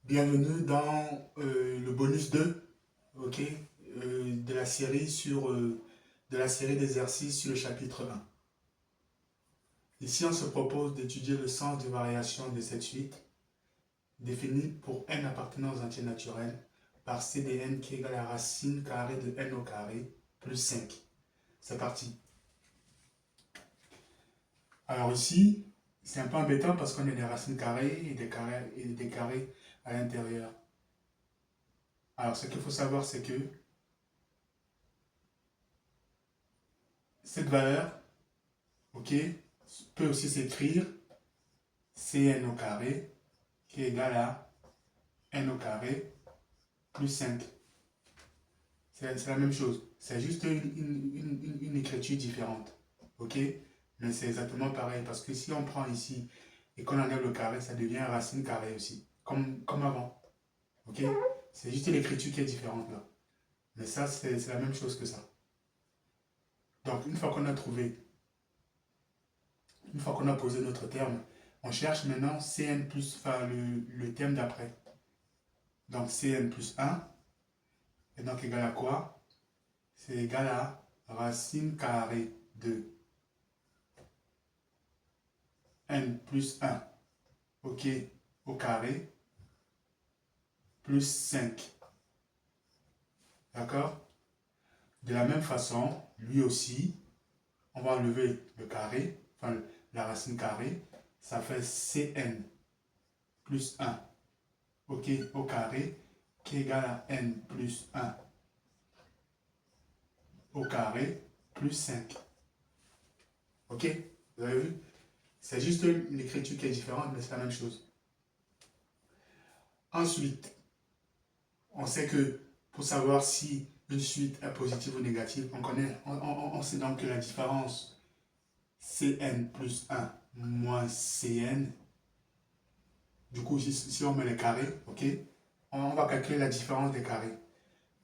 Bienvenue dans le bonus 2, ok, de la série d'exercices sur le chapitre 1. Ici, on se propose d'étudier le sens de variation de cette suite, définie pour n appartenant aux entiers naturels par c de n qui est égal à la racine carrée de n au carré plus 5. C'est parti. Alors ici, c'est un peu embêtant parce qu'on a des racines carrées et des carrés à l'intérieur. Alors, ce qu'il faut savoir, c'est que cette valeur, ok, peut aussi s'écrire Cn au carré qui est égal à n au carré plus 5. C'est la même chose. C'est juste une écriture différente. Ok? Mais c'est exactement pareil. Parce que si on prend ici et qu'on enlève le carré, ça devient racine carrée aussi. Comme avant. Ok? C'est juste l'écriture qui est différente là. Mais ça, c'est la même chose que ça. Donc, une fois qu'on a posé notre terme, on cherche maintenant Cn plus, enfin le terme d'après. Donc Cn plus 1 est donc égal à quoi? C'est égal à racine carrée de n plus 1, ok, au carré, plus 5. D'accord? De la même façon, lui aussi, on va enlever le carré, enfin la racine carrée, ça fait Cn plus 1, ok, au carré, qui est égal à n plus 1 au carré, plus 5. Ok? Vous avez vu? C'est juste l'écriture qui est différente, mais c'est la même chose. Ensuite, on sait que pour savoir si une suite est positive ou négative, on sait donc que la différence Cn plus 1 moins Cn, du coup, si on met les carrés, ok, on va calculer la différence des carrés.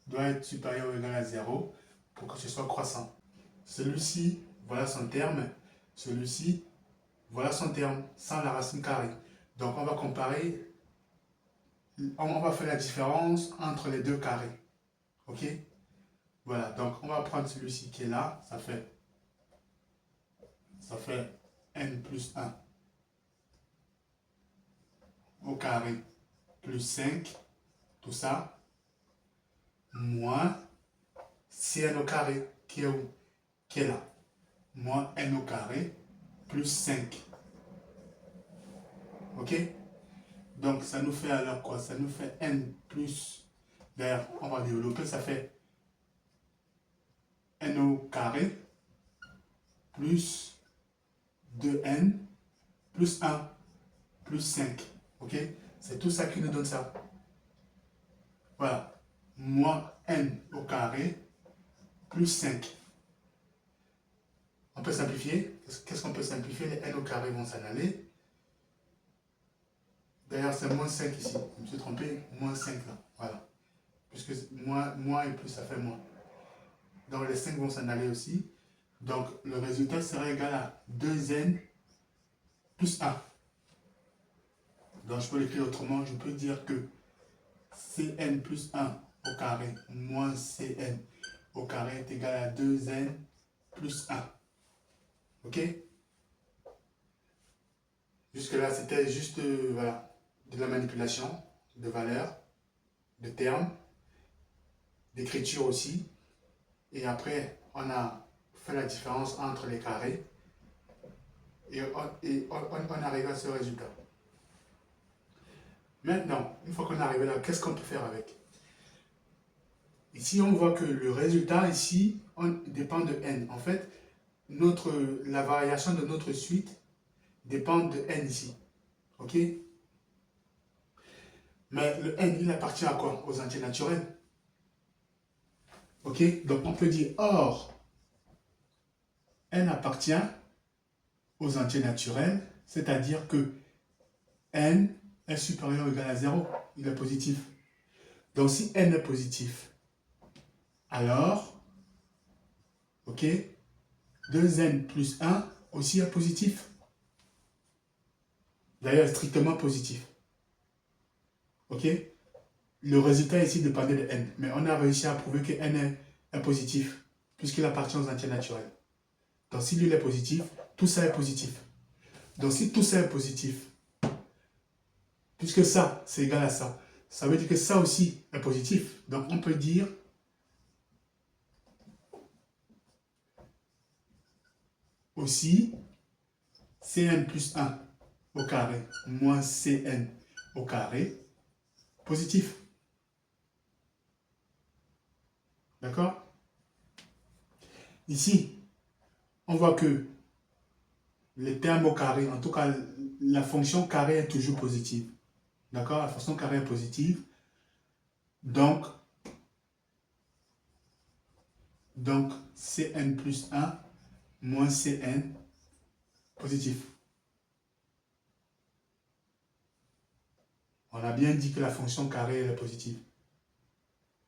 Doit être supérieur ou égal à 0 pour que ce soit croissant. Celui-ci, voilà son terme. Celui-ci, voilà son terme, sans la racine carrée. Donc, on va comparer, on va faire la différence entre les deux carrés. Ok? Voilà, donc on va prendre celui-ci qui est là, ça fait n plus 1 au carré plus 5, tout ça, moins Cn au carré, qui est où? Qui est là. Moins n au carré plus 5. Ok? Donc ça nous fait alors quoi? Ça nous fait n plus, d'ailleurs on va développer, ça fait n au carré plus 2n plus 1 plus 5. Ok? C'est tout ça qui nous donne ça. Voilà. Moins n au carré plus 5. On peut simplifier. Qu'est-ce qu'on peut simplifier? Les n au carré vont s'en aller. D'ailleurs, c'est moins 5 ici. Je me suis trompé. Moins 5 là. Voilà. Puisque moins et plus, ça fait moins. Donc, les 5 vont s'en aller aussi. Donc, le résultat sera égal à 2n plus 1. Donc, je peux l'écrire autrement. Je peux dire que Cn plus 1 au carré moins Cn au carré est égal à 2n plus 1. Ok? Jusque-là, c'était juste voilà, de la manipulation de valeurs, de termes, d'écriture aussi. Et après, on a fait la différence entre les carrés et on arrive à ce résultat. Maintenant, une fois qu'on est arrivé là, qu'est-ce qu'on peut faire avec? Ici, on voit que le résultat ici dépend de n. En fait, la variation de notre suite dépend de n ici. Ok? Mais le n, il appartient à quoi? Aux entiers naturels. Ok? Donc, on peut dire, or, n appartient aux entiers naturels, c'est-à-dire que n est supérieur ou égal à 0. Il est positif. Donc, si n est positif, alors, ok, 2n plus 1 aussi est positif. D'ailleurs, strictement positif. Ok? Le résultat ici dépendait de n, mais on a réussi à prouver que n est positif, puisqu'il appartient aux entiers naturels. Donc si lui est positif, tout ça est positif. Donc si tout ça est positif, puisque ça, c'est égal à ça veut dire que ça aussi est positif. Donc on peut dire aussi Cn plus 1 au carré moins Cn au carré positif. D'accord? Ici, on voit que les termes au carré, en tout cas, la fonction carré est toujours positive. D'accord? La fonction carré est positive. Donc, Cn plus 1 moins Cn positif. On a bien dit que la fonction carré est positive.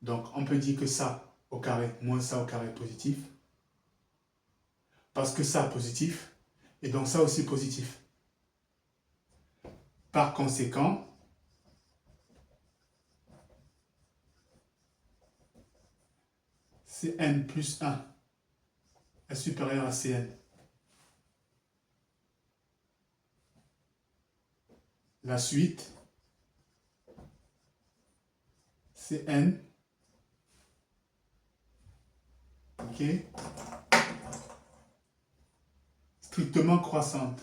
Donc, on peut dire que ça au carré moins ça au carré est positif. Parce que ça est positif. Et donc ça aussi positif. Par conséquent, Cn plus 1 est supérieur à Cn. La suite, Cn, ok, strictement croissante.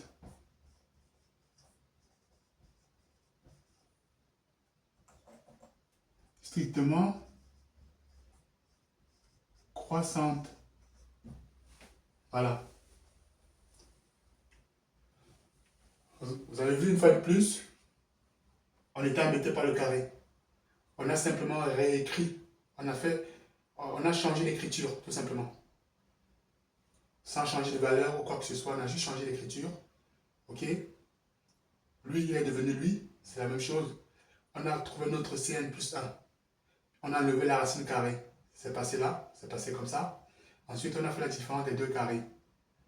Strictement croissante. Voilà. Vous avez vu une fois de plus, on était embêté par le carré. On a simplement réécrit. On a changé l'écriture, tout simplement. Sans changer de valeur ou quoi que ce soit, on a juste changé l'écriture. Ok? Lui, il est devenu lui, c'est la même chose. On a trouvé notre Cn plus 1. On a levé la racine carrée. C'est passé là, c'est passé comme ça. Ensuite, on a fait la différence des deux carrés.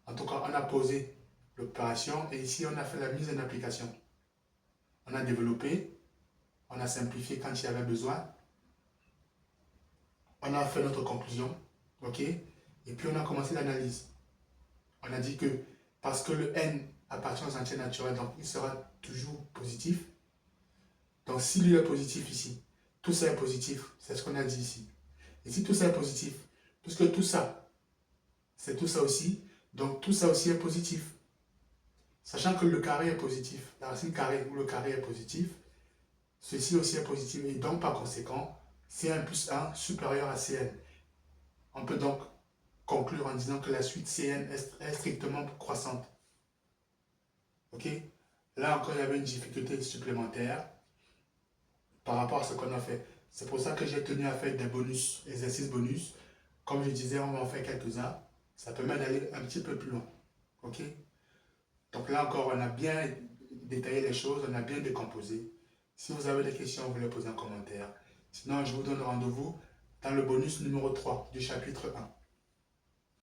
En tout cas, on a posé l'opération et ici, on a fait la mise en application. On a développé, on a simplifié quand il y avait besoin. On a fait notre conclusion, ok? Et puis, on a commencé l'analyse. On a dit que parce que le n appartient aux entiers naturels, donc il sera toujours positif. Donc, si lui est positif ici, tout ça est positif, c'est ce qu'on a dit ici. Et si tout ça est positif, puisque tout ça, c'est tout ça aussi, donc tout ça aussi est positif. Sachant que le carré est positif, la racine carrée ou le carré est positif, ceci aussi est positif. Et donc, par conséquent, Cn plus 1 supérieur à Cn. On peut donc conclure en disant que la suite Cn est strictement croissante. Ok? Là encore, il y avait une difficulté supplémentaire par rapport à ce qu'on a fait. C'est pour ça que j'ai tenu à faire des bonus, exercices bonus. Comme je disais, on va en faire quelques-uns. Ça permet d'aller un petit peu plus loin. Ok? Donc là encore, on a bien détaillé les choses, on a bien décomposé. Si vous avez des questions, vous les posez en commentaire. Sinon, je vous donne rendez-vous dans le bonus numéro 3 du chapitre 1.